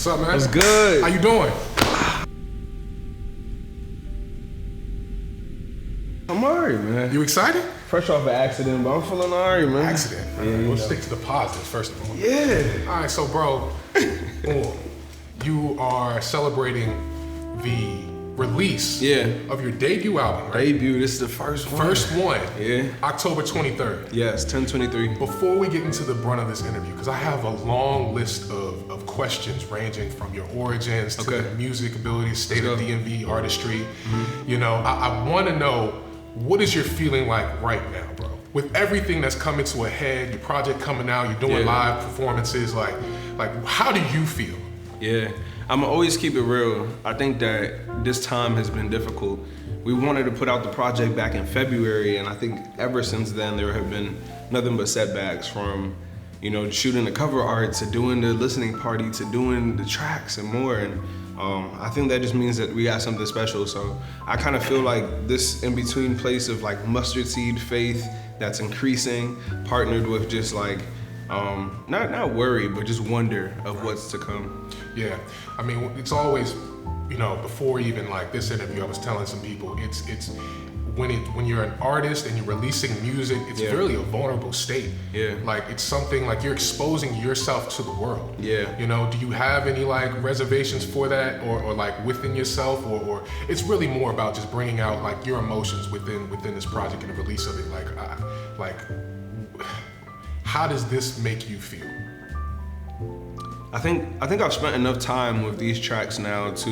What's up, man? What's good? How you doing? I'm alright, man. You excited? Fresh off an accident, but I'm feeling alright, man. Accident? Yeah, we'll stick to the positives, first of all. Yeah. All right, so, bro, you are celebrating the release of your debut album, right? Debut, this is the first one. First one. Yeah. October 23rd. Yes, 10/23. Before we get into the brunt of this interview, because I have a long list of questions ranging from your origins to the music abilities, state of DMV, artistry. Mm-hmm. You know, I want to know, what is your feeling like right now, bro? With everything that's coming to a head, your project coming out, you're doing live performances, like how do you feel? Yeah, I'ma always keep it real. I think that this time has been difficult. We wanted to put out the project back in February, and I think ever since then there have been nothing but setbacks, from, you know, shooting the cover art to doing the listening party to doing the tracks and more. And I think that just means that we got something special. So I kind of feel like this in-between place of like mustard seed faith that's increasing, partnered with just like not worry, but just wonder of what's to come. Yeah, I mean, it's always, you know, before even like this interview, I was telling some people, it's when you're an artist and you're releasing music, it's really a vulnerable state. Yeah. Like, it's something like you're exposing yourself to the world. Yeah. You know, do you have any like reservations for that, or like within yourself, or it's really more about just bringing out like your emotions within this project and the release of it? Like, how does this make you feel? I think I've spent enough time with these tracks now to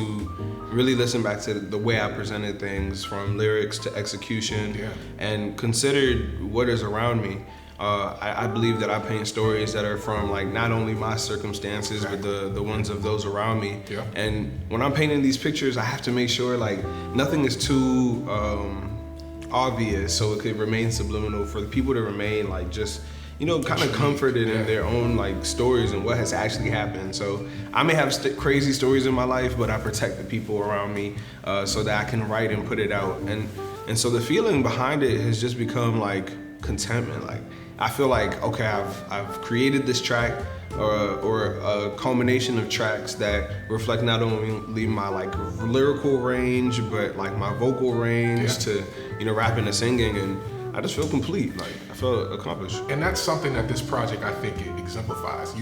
really listen back to the way I presented things, from lyrics to execution, and considered what is around me. I believe that I paint stories that are from like not only my circumstances, but the ones of those around me. Yeah. And when I'm painting these pictures, I have to make sure like nothing is too obvious, so it could remain subliminal, for the people to remain like just, you know, kind of comforted in their own like stories and what has actually happened. So I may have crazy stories in my life, but I protect the people around me so that I can write and put it out. And so the feeling behind it has just become like contentment. Like, I feel like, okay, I've created this track or a culmination of tracks that reflect not only my like lyrical range, but like my vocal range to, you know, rapping and singing, and I just feel complete. Like, I feel accomplished. And that's something that this project, I think, it exemplifies.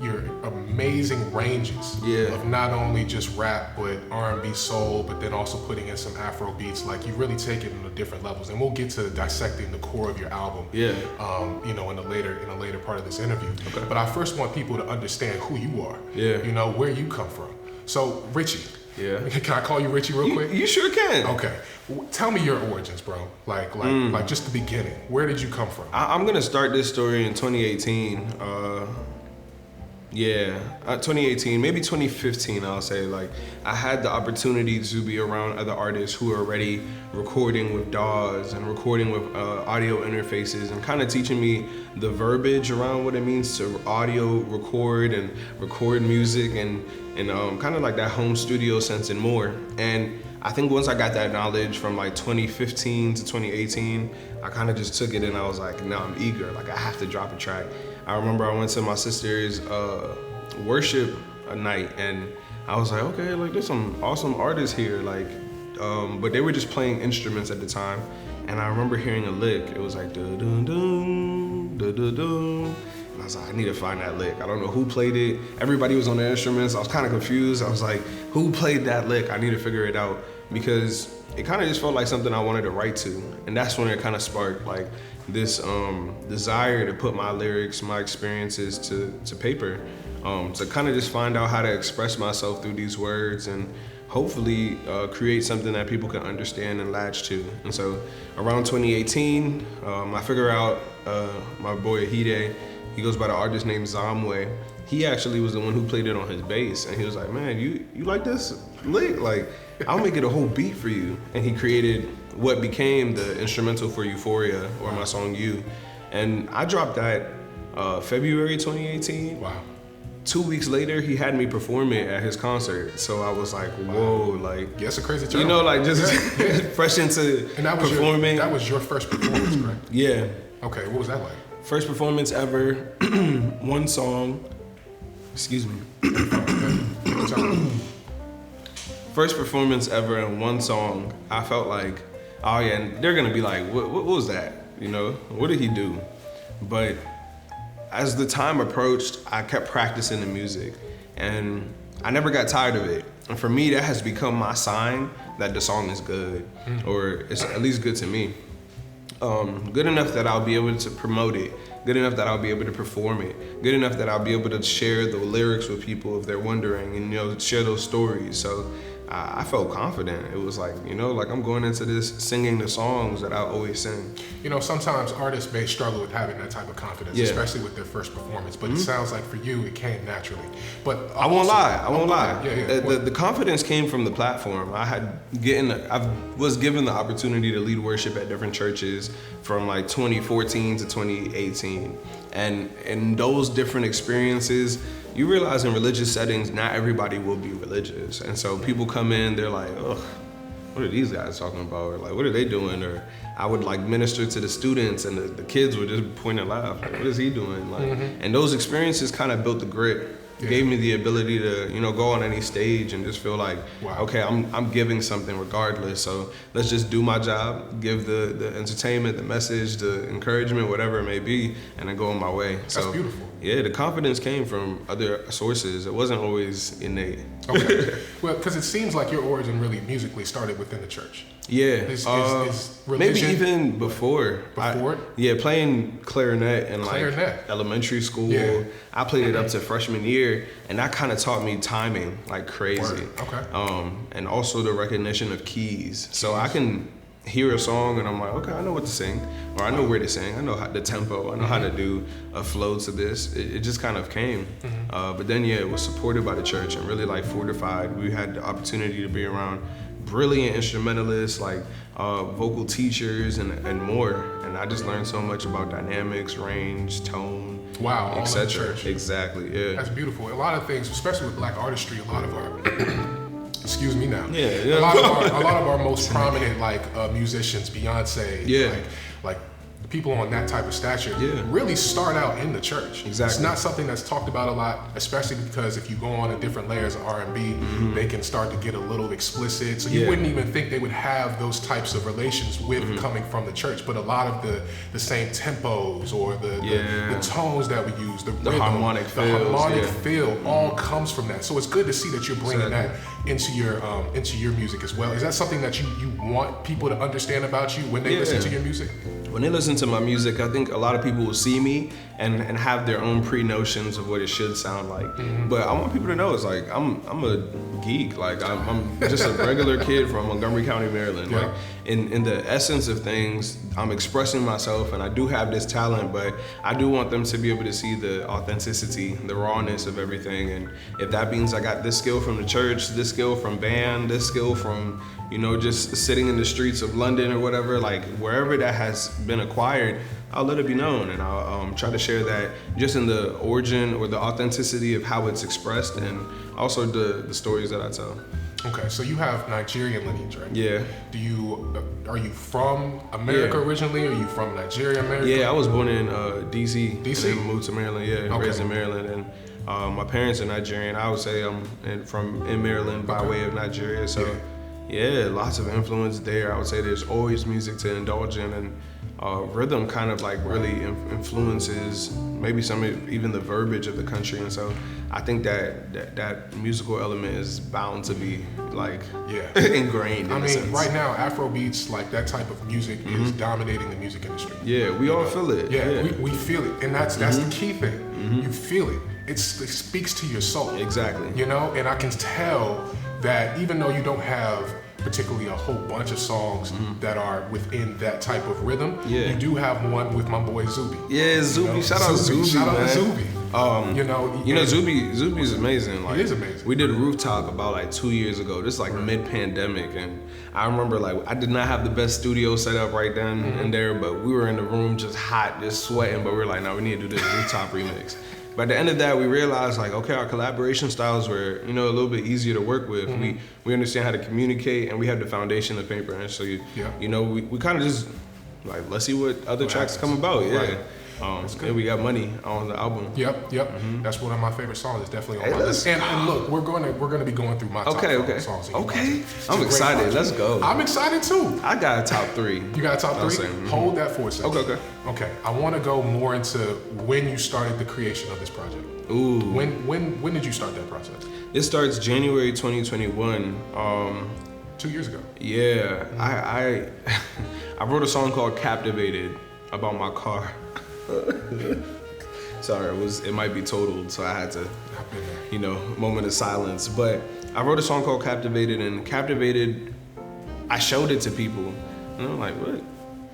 Your amazing ranges of not only just rap, but R&B, soul, but then also putting in some Afro beats. Like, you really take it into different levels. And we'll get to dissecting the core of your album, you know, in a later part of this interview. Okay. But I first want people to understand who you are. Yeah. You know, where you come from. So, Richie. Yeah. Can I call you Richie real quick? You sure can. Okay. Tell me your origins, bro. Like just the beginning. Where did you come from? I'm gonna start this story in 2018. 2018, maybe 2015, I'll say. Like, I had the opportunity to be around other artists who are already recording with DAWs and recording with audio interfaces, and kind of teaching me the verbiage around what it means to audio record and record music, and kind of like that home studio sense and more. And I think once I got that knowledge from like 2015 to 2018, I kind of just took it and I was like, no, I'm eager. Like, I have to drop a track. I remember I went to my sister's worship night, and I was like, okay, like, there's some awesome artists here, like, but they were just playing instruments at the time. And I remember hearing a lick. It was like, dun-dun-dun, dun-dun-dun. And I was like, I need to find that lick. I don't know who played it. Everybody was on their instruments. I was kind of confused. I was like, who played that lick? I need to figure it out, because it kind of just felt like something I wanted to write to. And that's when it kind of sparked like this desire to put my lyrics, my experiences to paper, to kind of just find out how to express myself through these words, and hopefully create something that people can understand and latch to. And so around 2018, I figure out my boy Himdi, he goes by the artist named Zamwe. He actually was the one who played it on his bass, and he was like, man, you like this lick? Like, I'll make it a whole beat for you. And he created what became the instrumental for Euphoria, or my song You. And I dropped that February 2018. Wow. 2 weeks later, he had me perform it at his concert. So I was like, whoa, like, yeah, it's a crazy job. You know, like, just fresh into and that was performing. That was your first performance, correct? Yeah. Okay, what was that like? First performance ever, one song, Excuse me. First performance ever in one song, I felt like, oh yeah, and they're gonna be like, what was that? You know, what did he do? But as the time approached, I kept practicing the music, and I never got tired of it. And for me, that has become my sign that the song is good, or it's at least good to me. Good enough that I'll be able to promote it, good enough that I'll be able to perform it, good enough that I'll be able to share the lyrics with people if they're wondering, and, you know, share those stories. So I felt confident. It was like, you know, like I'm going into this singing the songs that I always sing. You know, sometimes artists may struggle with having that type of confidence, especially with their first performance, but it sounds like for you, it came naturally. But I won't lie. Yeah. The confidence came from the platform. I was given the opportunity to lead worship at different churches from like 2014 to 2018. And in those different experiences, you realize in religious settings, not everybody will be religious. And so people come in, they're like, ugh, what are these guys talking about? Or like, what are they doing? Or I would like minister to the students, and the kids would just point and laugh. Like, what is he doing? Like, and those experiences kind of built the grit. Gave me the ability to, you know, go on any stage and just feel like, okay, I'm giving something regardless. So let's just do my job, give the entertainment, the message, the encouragement, whatever it may be, and then go on my way. That's beautiful. Yeah, the confidence came from other sources. It wasn't always innate. Okay. Well, because it seems like your origin really musically started within the church. Yeah. Is religion, maybe even before. Before? Playing clarinet in like elementary school. Yeah. I played it up to freshman year, and that kind of taught me timing like crazy. Word. Okay. And also the recognition of keys. So I can hear a song and I'm like, okay, I know what to sing, or I know where to sing. I know the tempo. I know how to do a flow to this. It just kind of came. But then it was supported by the church and really like fortified. We had the opportunity to be around brilliant instrumentalists, like vocal teachers and more. And I just learned so much about dynamics, range, tone, etc. Exactly, yeah. That's beautiful. A lot of things, especially with Black artistry, a lot of our excuse me now. Yeah. A lot of our most prominent musicians, Beyonce, like people on that type of stature, really start out in the church. Exactly. It's not something that's talked about a lot, especially because if you go on to different layers of R&B, they can start to get a little explicit. So you wouldn't even think they would have those types of relations with coming from the church. But a lot of the same tempos or the tones that we use, the rhythm, harmonic feel, all comes from that. So it's good to see that you're bringing that into your music as well. Is that something that you want people to understand about you when they listen to your music? When they listen to my music, I think a lot of people will see me and have their own pre-notions of what it should sound like. But I want people to know it's like I'm a geek. Like I'm just a regular kid from Montgomery County, Maryland. Like in the essence of things, I'm expressing myself, and I do have this talent, but I do want them to be able to see the authenticity, the rawness of everything. And if that means I got this skill from the church, this skill from band, this skill from, you know, just sitting in the streets of London or whatever, like wherever that has been acquired, I'll let it be known, and I'll try to share that just in the origin or the authenticity of how it's expressed, and also the stories that I tell. Okay, so you have Nigerian lineage, right? Yeah. Are you from America originally? Are you from Nigeria, America? Yeah, I was born in DC. DC? And then moved to Maryland, raised in Maryland, and my parents are Nigerian. I would say I'm in Maryland by way of Nigeria, so lots of influence there. I would say there's always music to indulge in, and rhythm kind of like really influences maybe even the verbiage of the country, and so I think that musical element is bound to be like ingrained. I mean, right now Afrobeats, like that type of music, is dominating the music industry. Yeah, we all feel it. Yeah, we feel it, and that's the key thing. You feel it. It speaks to your soul. Exactly. You know, and I can tell that even though you don't have particularly a whole bunch of songs that are within that type of rhythm, you do have one with my boy Zubi. Yeah, Zubi. You know? Shout out Zubi, Shout man. out to Zubi. You know, Zubi's amazing. Like, he is amazing. We did a rooftop about like 2 years ago, just like mid-pandemic, and I remember like I did not have the best studio set up right then and there, but we were in the room just hot, just sweating, but we were like, no, we need to do this rooftop remix. By the end of that, we realized like, okay, our collaboration styles were, you know, a little bit easier to work with. We understand how to communicate, and we have the foundation of paper. And so, you know, we kind of just like, let's see what other tracks come about. Yeah. Right. And we got Money on the album. Yep. That's one of my favorite songs. It's definitely on my list. And look, we're gonna be going through my top 5 songs. Okay. I'm excited. Let's go. I'm excited too. I got a top 3. You got a top 3? Hold that for a second. Okay. I want to go more into when you started the creation of this project. Ooh. When did you start that process? It starts January 2021. 2 years ago. Yeah. I wrote a song called Captivated about my car. Sorry, it might be totaled, so I had to, moment of silence. But I wrote a song called Captivated, and Captivated, I showed it to people, and I'm like, what?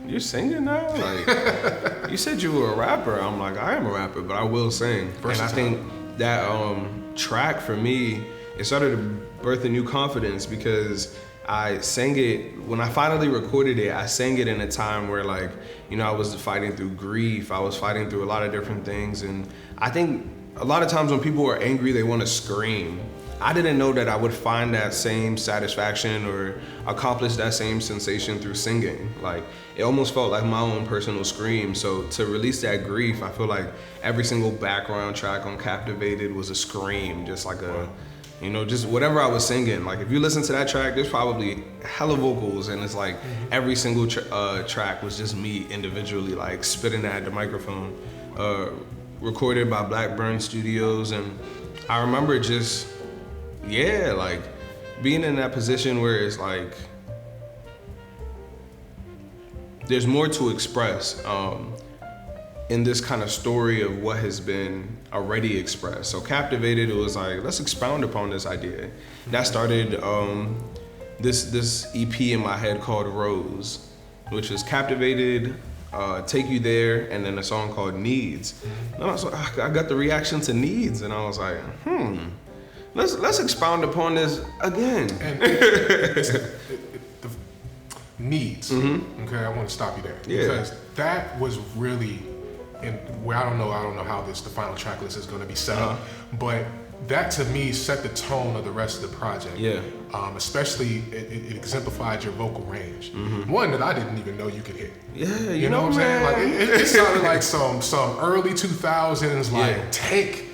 You're singing now? Like, you said you were a rapper. I'm like, I am a rapper, but I will sing. And I think that track for me, it started to birth a new confidence because I sang it, when I finally recorded it, I sang it in a time where I was fighting through grief. I was fighting through a lot of different things. And I think a lot of times when people are angry, they want to scream. I didn't know that I would find that same satisfaction or accomplish that same sensation through singing. It almost felt like my own personal scream. So to release that grief, I feel like every single background track on Captivated was a scream, just like just whatever I was singing. If you listen to that track, there's probably hella vocals, and it's every single track was just me individually, spitting at the microphone, recorded by Blackburn Studios. And I remember just, being in that position where it's there's more to express in this kind of story of what has been already expressed. So Captivated, it was let's expound upon this idea. That started this EP in my head called Rose, which was Captivated, Take You There, and then a song called Needs. And I was like, I got the reaction to Needs, and I was like, let's expound upon this again. And the needs. Okay, I want to stop you there because that was really, and where I don't know how the final track list is going to be set up, but that to me set the tone of the rest of the project. Especially it exemplified your vocal range. One that I didn't even know you could hit. You know what I'm saying? It sounded like some early 2000s Tank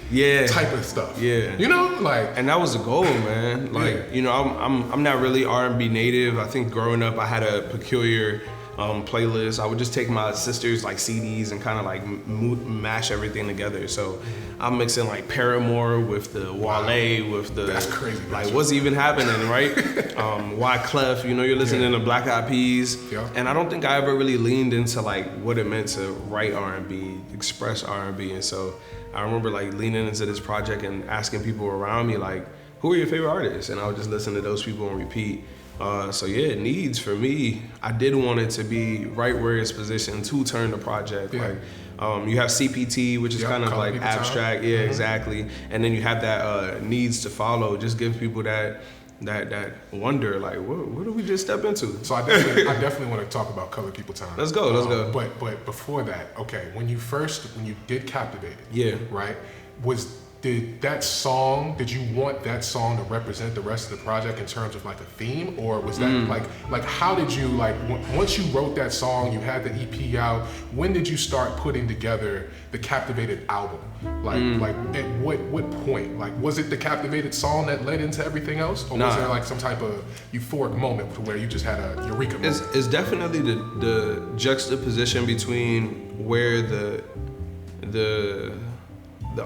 type of stuff. And that was the goal, man. I'm not really R&B native. I think growing up I had a peculiar playlist. I would just take my sister's CDs and kind of mash everything together. So I'm mixing Paramore with the Wale with the, that's crazy. What's even happening, right? Wyclef, you're listening to Black Eyed Peas. And I don't think I ever really leaned into what it meant to write R&B, express R&B. And so I remember leaning into this project and asking people around me who are your favorite artists? And I would just listen to those people and repeat. Needs for me, I did want it to be right where it's positioned to turn the project. You have CPT, which is kind of abstract. Exactly. And then you have that needs to follow. Just give people that wonder, what did we just step into? So I definitely want to talk about Color People Time. Let's go. But before that, okay, when you did Captivated, right? Did you want that song to represent the rest of the project in terms of a theme, or was that how did you once you wrote that song, you had the EP out, when did you start putting together the Captivated album? At what point? Was it the Captivated song that led into everything else, or was there some type of euphoric moment where you just had a eureka moment? It's definitely the juxtaposition between where the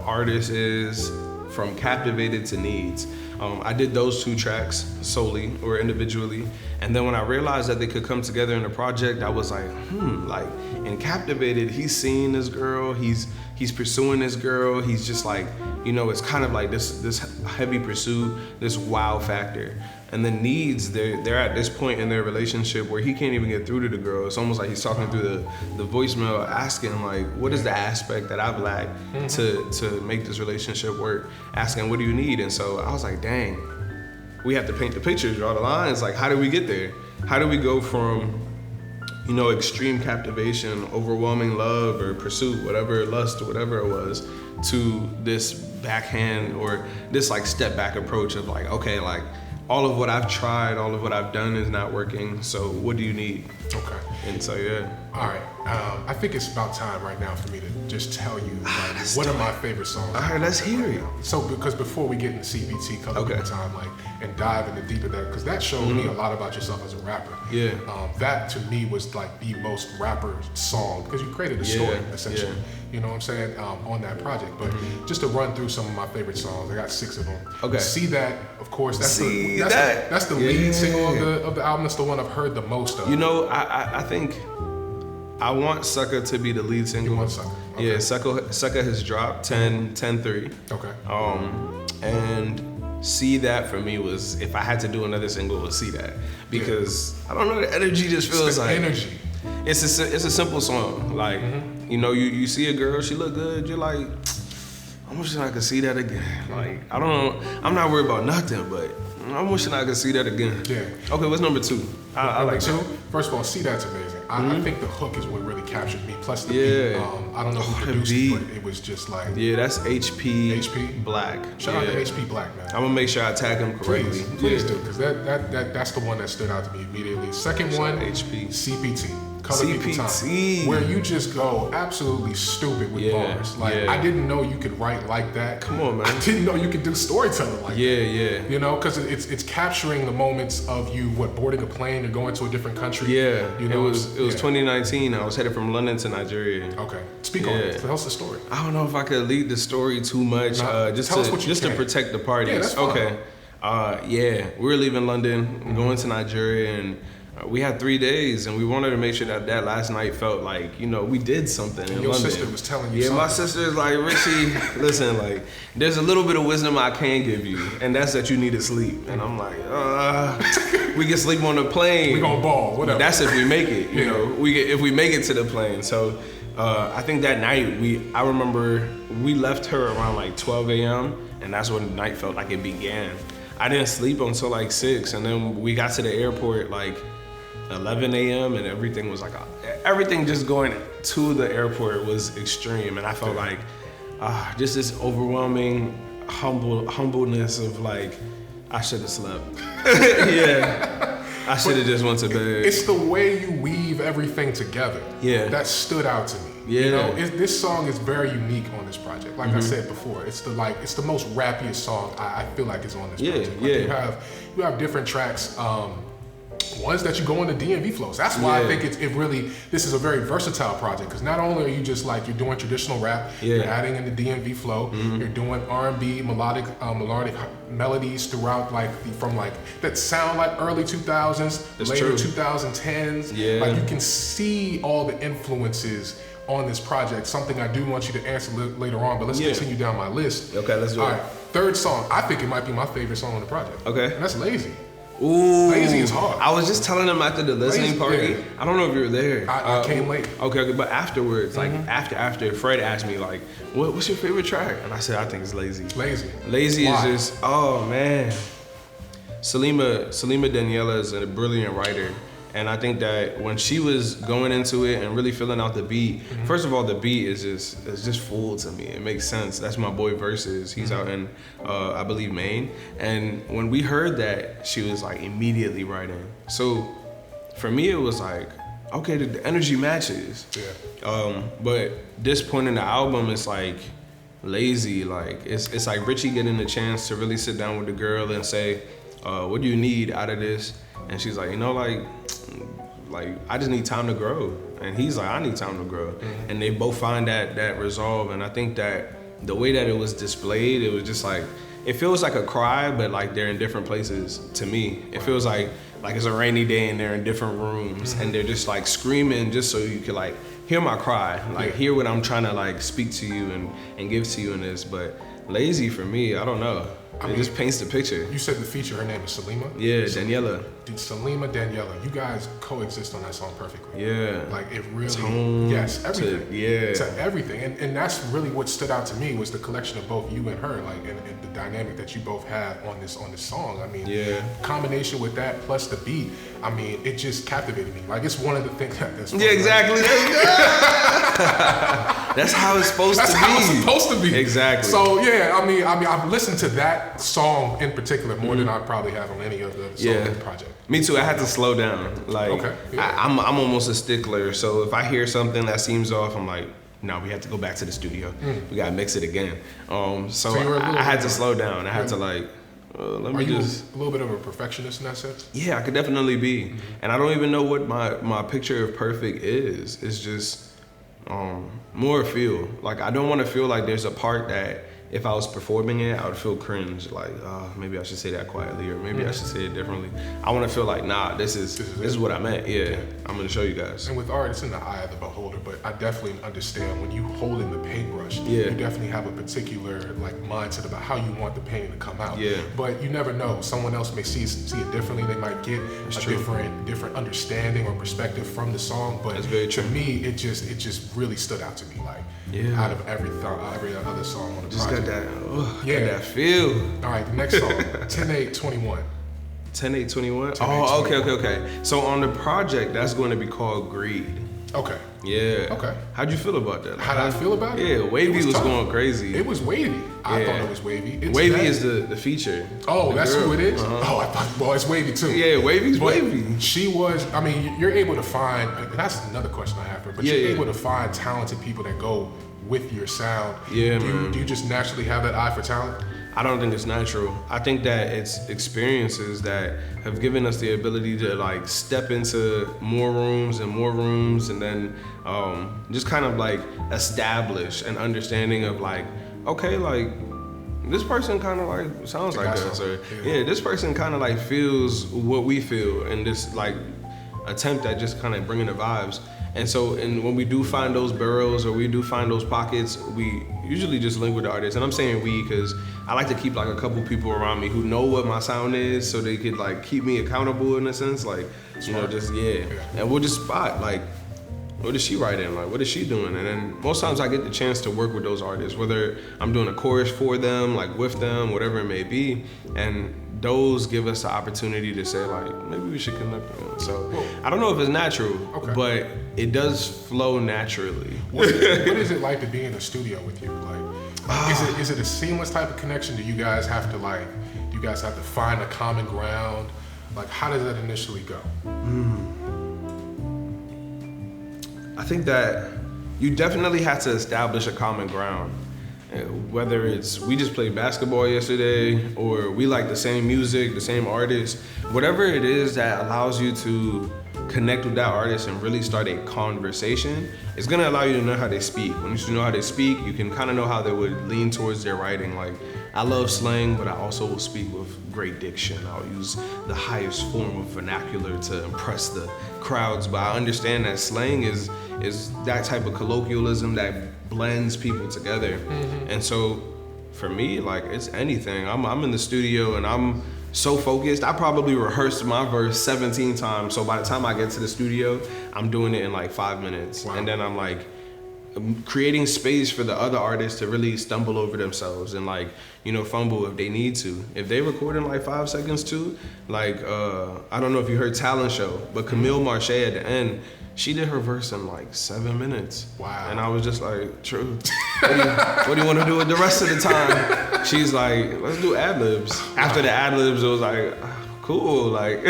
artist is from Captivated to Needs. I did those 2 tracks solely or individually, and then when I realized that they could come together in a project, I was in Captivated, he's seeing this girl, he's pursuing this girl, he's just it's kind of this heavy pursuit, this wow factor. And then Needs, they're at this point in their relationship where he can't even get through to the girl. It's almost like he's talking through the voicemail, asking what is the aspect that I've lacked to make this relationship work? Asking, what do you need? And so I was like, dang, we have to paint the pictures, draw the lines. How do we get there? How do we go from, extreme captivation, overwhelming love or pursuit, whatever, lust or whatever it was, to this backhand or this step back approach of all of what I've tried, all of what I've done is not working. So what do you need? Okay. And so yeah. All right. I think it's about time right now for me to just tell you what are my favorite songs. All right, let's hear it. So because before we get into CBT, color people time, like, and dive into deep of that, because that showed me a lot about yourself as a rapper. Yeah. That to me was like the most rapper song because you created a story essentially. Yeah. You know what I'm saying, on that project. But just to run through some of my favorite songs, I got 6 of them. Okay. See That, of course. That's the Yeah. lead single of the album. That's the one I've heard the most of. You know, I think I want Sucker to be the lead single. You want Sucker? Okay. Yeah, Sucker has dropped 10-3. Okay. And See That for me was, if I had to do another single, it would See That, because I don't know, the energy just feels like energy. It's a simple song. Like, you know, you see a girl, she look good, you're like, I'm wishing I could see that again. Like, I don't know, I'm not worried about nothing, but I'm wishing I could see that again. Yeah. Okay, what's number 2? I like 2. that. First of all, See That's amazing. I think the hook is what really captured me. Plus the beat. I don't know who produced it, but it was just like. Yeah, that's HP Black. Shout out to HP Black, man. I'm gonna make sure I tag him correctly. Please do, because that's the one that stood out to me immediately. Second one, HP. CPT. Color People Time, where you just go absolutely stupid with bars. Like, I didn't know you could write like that. Come on, man. I didn't know you could do storytelling like that. Yeah. You know, because it's capturing the moments of you, boarding a plane or going to a different country. Yeah, you know, it was 2019. I was headed from London to Nigeria. Okay, speak on it. Tell us the story. I don't know if I could lead the story too much, just to protect the parties. Yeah, that's fine. Okay. We were leaving London, going to Nigeria, and we had 3 days, and we wanted to make sure that last night felt like, you know, we did something in your London. sister was telling you something. Yeah, my sister's like, Richie, listen, like, there's a little bit of wisdom I can give you, and that's that you need to sleep. And I'm like, we can sleep on the plane. We gonna ball, whatever. That's if we make it, you know. If we make it to the plane. So I think that night, I remember we left her around like 12 a.m., and that's when the night felt like it began. I didn't sleep until like 6, and then we got to the airport like 11 a.m. and everything was like, everything just going to the airport was extreme. And I felt like just this overwhelming humbleness of like, I should have slept. Yeah. I should have just went to bed. It's the way you weave everything together. Yeah. That stood out to me. Yeah. You know, this song is very unique on this project. Like I said before, it's the most rappiest song I feel like is on this project. Like you have different tracks. Ones that you go into DMV flows. That's why I think this is a very versatile project, because not only are you just like, you're doing traditional rap, you're adding in the DMV flow, you're doing R&B, melodic melodies throughout, like from like that sound like early 2000s, later 2010s. Yeah. Like you can see all the influences on this project. Something I do want you to answer later on, but let's continue down my list. Okay, let's do it. All right, third song. I think it might be my favorite song on the project. Okay. And that's Lazy. Ooh, Lazy is hard. I was just telling them after the listening party. I don't know if you were there. I came late. Okay, but afterwards, like after Fred asked me like, what's your favorite track? And I said, I think it's Lazy. Lazy Why? is just, oh man. Salima Daniela is a brilliant writer. And I think that when she was going into it and really filling out the beat, first of all, the beat is just full to me. It makes sense. That's my boy Versus. He's out in, I believe, Maine. And when we heard that, she was like immediately writing. So for me, it was like, okay, the energy matches. Yeah. But this point in the album, it's like Lazy. Like it's like Richie getting a chance to really sit down with the girl and say, what do you need out of this? And she's like, you know, like I just need time to grow. And he's like, I need time to grow. And they both find that resolve. And I think that the way that it was displayed, it was just like, it feels like a cry, but like they're in different places to me. It feels like it's a rainy day and they're in different rooms and they're just like screaming just so you can like hear my cry, like hear what I'm trying to like speak to you and give to you in this. But Lazy for me, I don't know. It just paints the picture. You said the feature, her name is Salima? Yeah, Daniela. Dude, Salima, Daniela, you guys coexist on that song perfectly. Yeah. Like it really, tone everything. To everything. And that's really what stood out to me was the collection of both you and her, like and the dynamic that you both have on this song. I mean, combination with that plus the beat, I mean, it just captivated me. Like it's one of the things that's exactly. That's how it's supposed to be. That's how it's supposed to be. Exactly. So yeah, I mean, I've listened to that that song in particular more than I probably have on any of the songs in the project. Me too. I had to slow down. Like, I'm almost a stickler. So if I hear something that seems off, I'm like, no, we have to go back to the studio. We gotta mix it again. So I had to slow down. I had to like, let me just. A little bit of a perfectionist in that sense? Yeah, I could definitely be. And I don't even know what my picture of perfect is. It's just more feel. Like, I don't want to feel like there's a part that if I was performing it, I would feel cringe. Like, maybe I should say that quietly, or maybe I should say it differently. I want to feel like, nah, this is what I meant. Yeah, I'm gonna show you guys. And with art, it's in the eye of the beholder. But I definitely understand when you hold in the paintbrush, you definitely have a particular like mindset about how you want the painting to come out. Yeah. But you never know. Someone else may see it differently. They might get a different understanding or perspective from the song. But that's very true. To me, it just really stood out to me. Like out of every other song on the project. Got that feel. All right, the next song, 10/8/21. 10/8/21? Oh, okay. So on the project, that's going to be called Greed. Okay. Yeah. Okay. How'd you feel about that? How did I feel about it? Yeah, Wavy was going crazy. It was Wavy. I thought it was Wavy. Wavy is the feature. Oh, that's who it is? Oh, I thought, well, it's Wavy too. Yeah, Wavy's Wavy. She was, I mean, you're able to find, and that's another question I have for her, but you're able to find talented people that go with your sound. Yeah, Do you just naturally have that eye for talent? I don't think it's natural. I think that it's experiences that have given us the ability to like step into more rooms and then just kind of like establish an understanding of like, okay, like this person kind of like sounds like us, or this person kind of like feels what we feel, and this like attempt at just kind of bringing the vibes. And so, when we do find those barrels or we do find those pockets, we usually just link with the artist. And I'm saying we because I like to keep like a couple people around me who know what my sound is, so they could like keep me accountable in a sense. Like, you know, just and we'll just spot like, what is she writing? Like, what is she doing? And then most times I get the chance to work with those artists, whether I'm doing a chorus for them, like with them, whatever it may be. And those give us the opportunity to say like, maybe we should connect with them. So I don't know if it's natural, but it does flow naturally. What is it like to be in the studio with you? Like, is it a seamless type of connection? Do you guys have to find a common ground? Like, how does that initially go? I think that you definitely have to establish a common ground. Whether it's we just played basketball yesterday, or we like the same music, the same artist, whatever it is that allows you to connect with that artist and really start a conversation, it's gonna allow you to know how they speak. When you know how they speak, you can kind of know how they would lean towards their writing. Like, I love slang, but I also will speak with great diction. I'll use the highest form of vernacular to impress the crowds, but I understand that slang is that type of colloquialism that blends people together. And so for me, like, it's anything. I'm in the studio and I'm so focused. I probably rehearsed my verse 17 times. So by the time I get to the studio, I'm doing it in like 5 minutes. Wow. And then I'm like creating space for the other artists to really stumble over themselves and like, you know, fumble if they need to. If they record in like 5 seconds too, like, I don't know if you heard Talent Show, but Camille Marche at the end, she did her verse in like 7 minutes. Wow. And I was just like, true. What do you want to do with the rest of the time? She's like, let's do ad-libs. After the ad-libs, it was like, cool, like,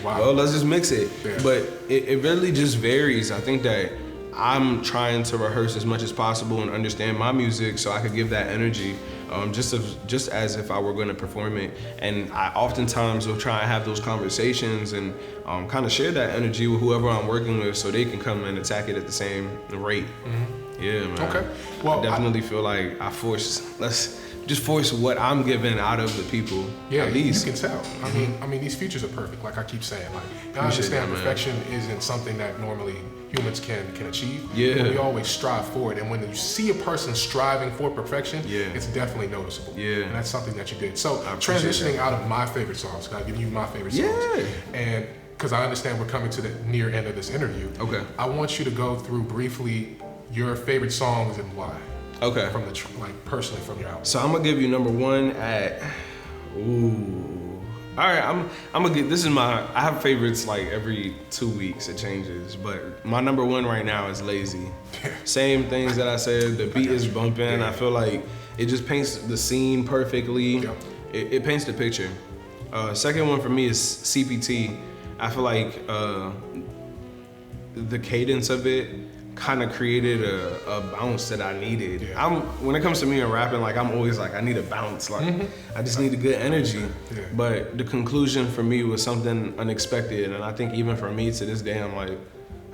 well, let's just mix it. Yeah. But it really just varies. I think that I'm trying to rehearse as much as possible and understand my music so I could give that energy just as if I were going to perform it. And I oftentimes will try and have those conversations and kind of share that energy with whoever I'm working with so they can come and attack it at the same rate. Yeah, man. Okay. Well, I definitely feel like let's just force what I'm giving out of the people. Yeah, at least. you can tell. I mean, these features are perfect. Like I keep saying, like, I understand perfection isn't something that normally humans can achieve. Yeah. But we always strive for it. And when you see a person striving for perfection, it's definitely noticeable. Yeah. And that's something that you did. So transitioning out of my favorite songs, I'll give you my favorite songs. Yeah. And because I understand we're coming to the near end of this interview. Okay. I want you to go through briefly your favorite songs and why. Okay. From the personally from your album. So I'm gonna give you number one at All right, I'm gonna get. This is I have favorites like every 2 weeks. It changes, but my number one right now is Lazy. Same things that I said. The beat is bumping. I feel like it just paints the scene perfectly. it paints the picture. Second one for me is CPT. I feel like the cadence of it kind of created a bounce that I needed. Yeah. When it comes to me and rapping, like I'm always like I need a bounce. Like I just need a good energy. Yeah. But the conclusion for me was something unexpected, and I think even for me to this day, I'm like,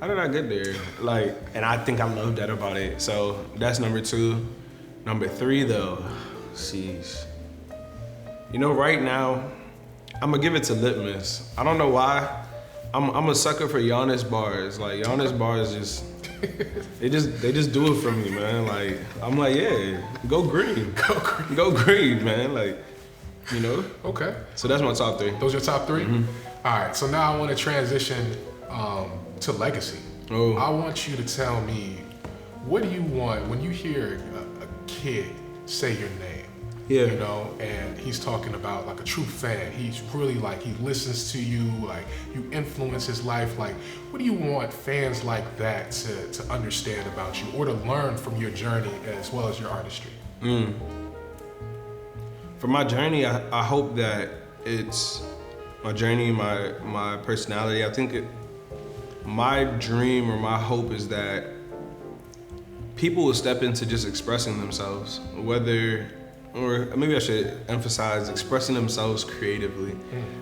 how did I get there? Like, and I think I love that about it. So that's number 2. Number 3 though, sheesh. You know, right now, I'm gonna give it to Litmus. I don't know why. I'm a sucker for Giannis bars. Like Giannis bars just they just do it for me, man. Like I'm like, yeah, go green. Go green, man. Like, you know? Okay. So that's my top 3. Those are your top 3? All right, so now I want to transition to legacy. Oh. I want you to tell me, what do you want when you hear a kid say your name? Yeah. You know, and he's talking about like a true fan. He's really like, he listens to you, like you influence his life. Like, what do you want fans like that to understand about you or to learn from your journey as well as your artistry? For my journey, I hope that it's my journey, my personality. I think my dream or my hope is that people will step into just expressing themselves, or maybe I should emphasize expressing themselves creatively.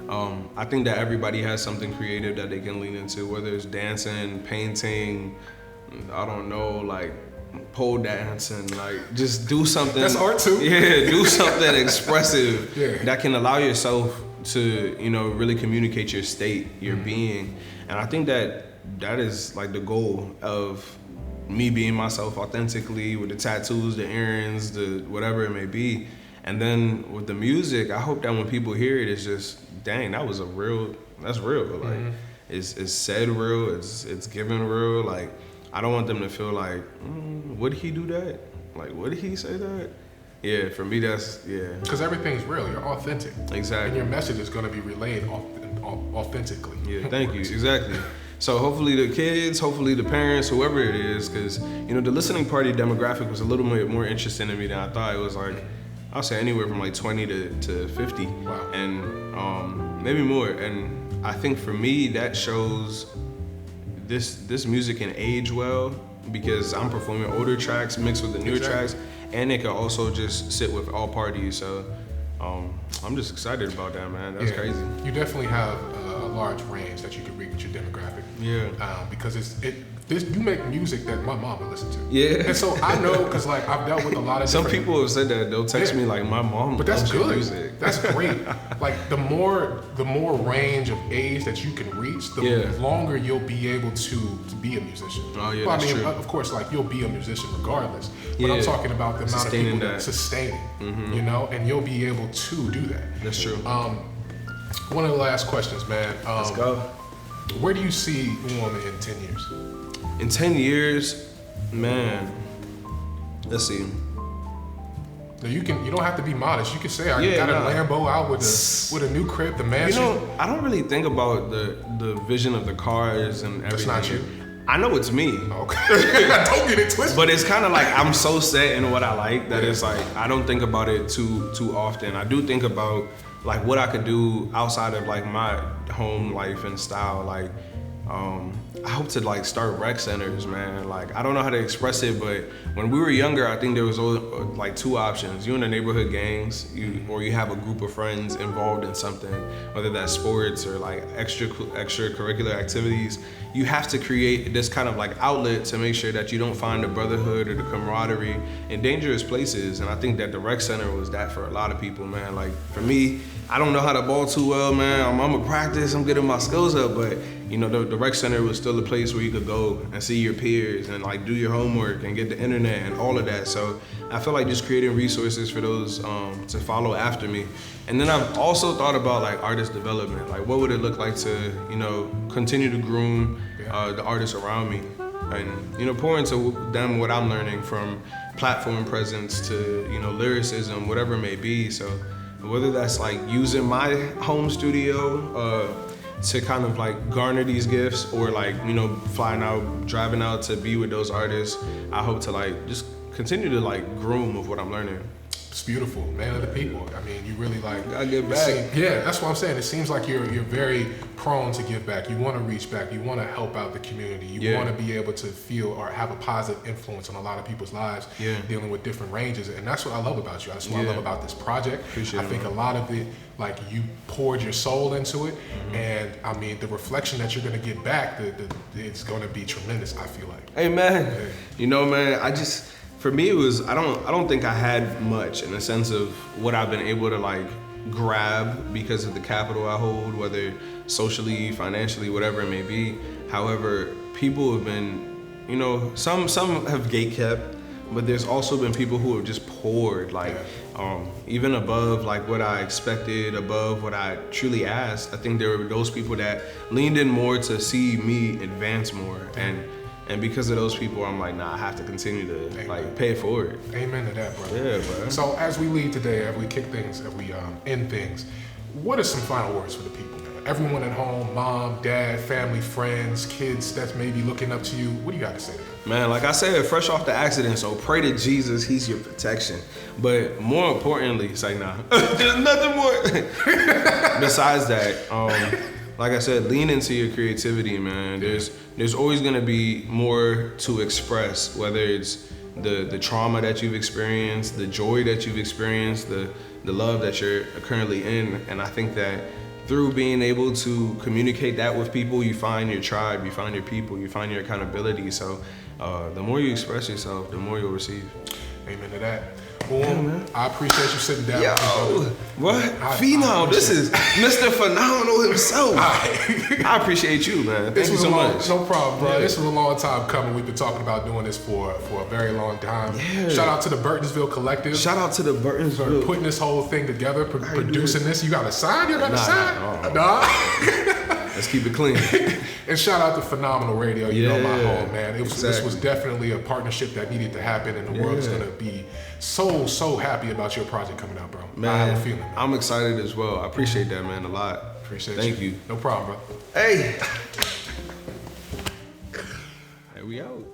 I think that everybody has something creative that they can lean into, whether it's dancing, painting, I don't know, like pole dancing, like just do something. That's art too. Yeah, do something expressive that can allow yourself to, you know, really communicate your state, your being. And I think that is like the goal of me being myself authentically with the tattoos, the earrings, the whatever it may be. And then with the music, I hope that when people hear it, it's just, dang, that's real. Like it's said real, it's given real. Like I don't want them to feel like, would he do that? Like, would he say that? Yeah, for me, that's, yeah. Because everything's real, you're authentic. Exactly. And your message is gonna be relayed authentically. Yeah, thank you, exactly. So hopefully the kids, hopefully the parents, whoever it is, because, you know, the listening party demographic was a little bit more interesting to me than I thought. It was like, I'll say anywhere from like 20 to 50. Wow. And maybe more. And I think for me, that shows this music can age well because I'm performing older tracks mixed with the newer tracks, and it can also just sit with all parties. So I'm just excited about that, man. That's crazy. You definitely have a large range that you can reach with your demographic. Yeah. Because you make music that my mom would listen to. Yeah. And so I know, because like I've dealt with a lot of Some people have said that. They'll text me like, my mom but that's loves your good. music. That's great. Like the more range of age that you can reach, the longer you'll be able to be a musician. Oh yeah, well, that's true. Of course, like you'll be a musician regardless. But I'm talking about the amount of people that sustain it, you know, and you'll be able to do that. That's true. One of the last questions, man. Let's go. Where do you see Uwem in 10 years? In 10 years, man, let's see. Now you don't have to be modest. You can say I got a Lambo out with a new crib, the mansion. You know, I don't really think about the vision of the cars and everything. That's not you. I know it's me. Okay. Don't get it twisted. But it's kind of like I'm so set in what I like that it's like I don't think about it too often. I do think about like what I could do outside of like my home life and style. Like I hope to like start rec centers, man. Like I don't know how to express it, but when we were younger, I think there was like two options. You in the neighborhood gangs, or you have a group of friends involved in something, whether that's sports or like extracurricular activities. You have to create this kind of like outlet to make sure that you don't find the brotherhood or the camaraderie in dangerous places. And I think that the rec center was that for a lot of people, man. Like for me, I don't know how to ball too well, man. I'm a practice, I'm getting my skills up, but you know, the rec center was still a place where you could go and see your peers and like do your homework and get the internet and all of that. So I feel like just creating resources for those to follow after me. And then I've also thought about like artist development. Like what would it look like to, you know, continue to groom the artists around me and, you know, pour into them what I'm learning from platform presence to, you know, lyricism, whatever it may be. So whether that's like using my home studio to kind of like garner these gifts, or like, you know, driving out to be with those artists, I hope to like just continue to like groom of what I'm learning. it's beautiful, man of the people. I mean, you really like. I give back. Yeah, that's what I'm saying. It seems like you're very prone to give back. You want to reach back. You want to help out the community. You want to be able to feel or have a positive influence on a lot of people's lives, dealing with different ranges. And that's what I love about you. That's what I love about this project. Appreciate I think a lot of it, like you poured your soul into it, and I mean the reflection that you're gonna get back, it's gonna be tremendous. I feel like. Hey man, you know, man, for me it was I don't think I had much in the sense of what I've been able to like grab because of the capital I hold, whether socially, financially, whatever it may be. However, people have been, you know, some have gatekept, but there's also been people who have just poured, like even above like what I expected, above what I truly asked. I think there were those people that leaned in more to see me advance more, and because of those people, I'm like, nah, I have to continue to like pay it forward. Amen to that, brother. Yeah, bro. So as we leave today, as we kick things, as we end things, what are some final words for the people, man? Everyone at home, mom, dad, family, friends, kids that's maybe looking up to you. What do you got to say to them? Man, like I said, fresh off the accident, so pray to Jesus, he's your protection. But more importantly, it's like, nah, there's nothing more. Besides that, like I said, lean into your creativity, man. There's always gonna be more to express, whether it's the trauma that you've experienced, the joy that you've experienced, the love that you're currently in. And I think that through being able to communicate that with people, you find your tribe, you find your people, you find your accountability. So the more you express yourself, the more you'll receive. Amen to that. Well, I appreciate you sitting down. Yo, what? Phenom, this is Mr. Phenomenal himself. I appreciate you, man. Thank you so much. No problem, bro. Yeah. This was a long time coming. We've been talking about doing this for a very long time. Yeah. Shout out to the Burtonsville Collective. Shout out to the Burtonsville. For putting this whole thing together, producing this. You got a sign? You got a sign? Nah. Let's keep it clean. And shout out to Phenomenal Radio. You know my home, man. This was definitely a partnership that needed to happen, and the world is going to be so happy about your project coming out, bro. Man, I have a feeling, man. I'm excited as well. I appreciate that, man, a lot. Thank you. No problem, bro. Hey. Hey, we out.